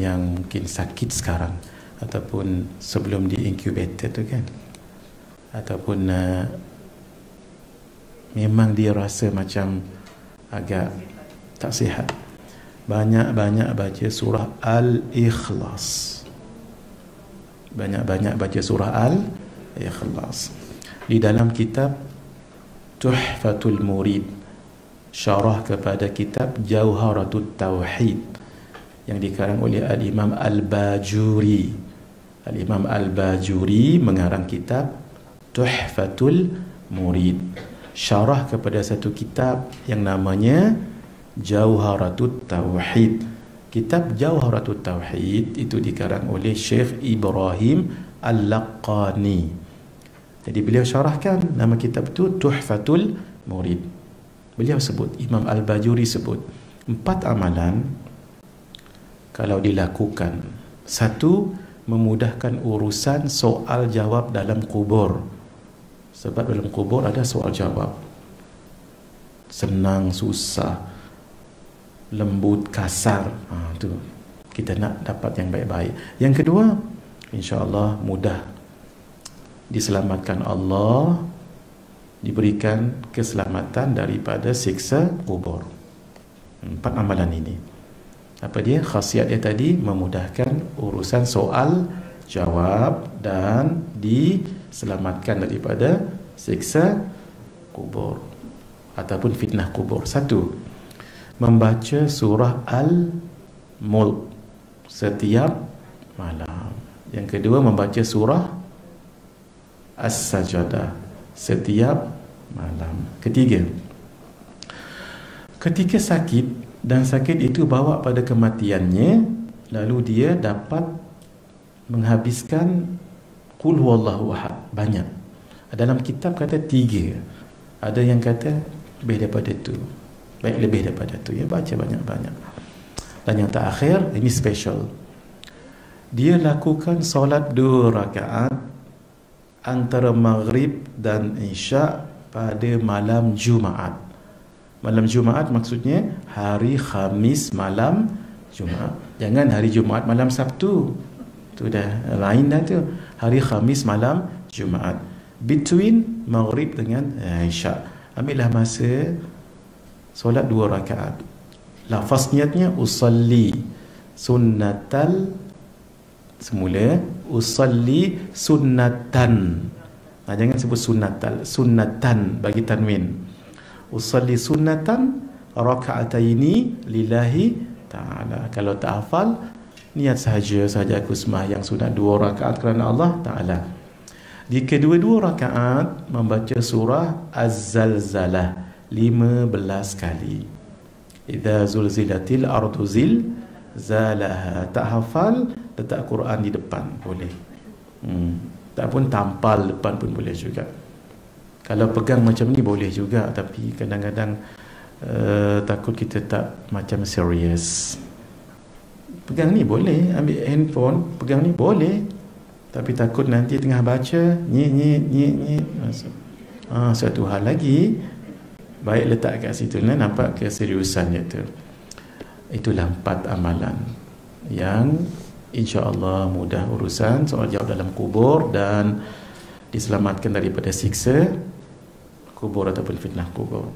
yang mungkin sakit sekarang ataupun sebelum di incubator tu kan, ataupun memang dia rasa macam agak tak sihat, banyak-banyak baca surah Al-Ikhlas. Banyak-banyak baca surah Al-Ikhlas. Di dalam kitab Tuhfatul Murid, syarah kepada kitab Jauharatut Tauhid yang dikarang oleh Al-Imam Al-Bajuri. Al-Imam Al-Bajuri mengarang kitab Tuhfatul Murid, syarah kepada satu kitab yang namanya Jauharatut Tauhid. Kitab Jauharatut Tauhid itu dikarang oleh Syekh Ibrahim Al-Laqani. Jadi beliau syarahkan nama kitab itu Tuhfatul Murid. Beliau sebut, Imam Al-Bajuri sebut 4 amalan kalau dilakukan. 1, memudahkan urusan soal jawab dalam kubur. Sebab dalam kubur ada soal jawab, senang susah, lembut kasar, tu kita nak dapat yang baik-baik. Yang kedua, insya-Allah mudah diselamatkan Allah, diberikan keselamatan daripada siksa kubur. 4 amalan ini. Apa dia? Khasiat dia tadi memudahkan urusan soal jawab dan diselamatkan daripada siksa kubur ataupun fitnah kubur. 1, membaca surah Al-Mulk setiap malam. Yang kedua, membaca surah As-Sajadah setiap malam. Ketiga, ketika sakit dan sakit itu bawa pada kematiannya, lalu dia dapat menghabiskan Qul huwallahu ahad banyak. Dalam kitab kata 3, ada yang kata lebih daripada itu, baik lebih daripada itu, ya baca banyak-banyak. Dan yang terakhir, ini special, dia lakukan solat 2 rakaat antara maghrib dan isyak pada malam Jumaat. Malam Jumaat maksudnya hari Khamis malam Jumaat, jangan hari Jumaat malam Sabtu, tu dah lain dah tu. Hari Khamis malam Jumaat, between maghrib dengan isyak. Ambillah masa solat 2 rakaat. Lafaz niatnya usalli sunnatal, semula usalli sunnatan. Jangan sebut sunnatal, sunnatan bagi tanwin. Usalli sunnatan raka'ataini lillahi ta'ala. Kalau tak hafal, niat sahaja aku sembahyang sunat 2 rakaat kerana Allah Ta'ala. Di kedua-dua rakaat membaca surah Az-Zalzalah 15 kali. Idza zulzilatil ardu zilzalaha. Tak hafal, letak Quran di depan boleh. Tak pun tampal depan pun boleh juga. Kalau pegang macam ni boleh juga, tapi kadang-kadang takut kita tak macam serius. Pegang ni boleh, ambil handphone, pegang ni boleh, tapi takut nanti tengah baca ni. Satu hal lagi, baik letak kat situ, nampak keseriusannya tu. Itulah 4 amalan yang insya-Allah mudah urusan soal jawab dalam kubur dan diselamatkan daripada siksa kubur ataupun fitnah kubur.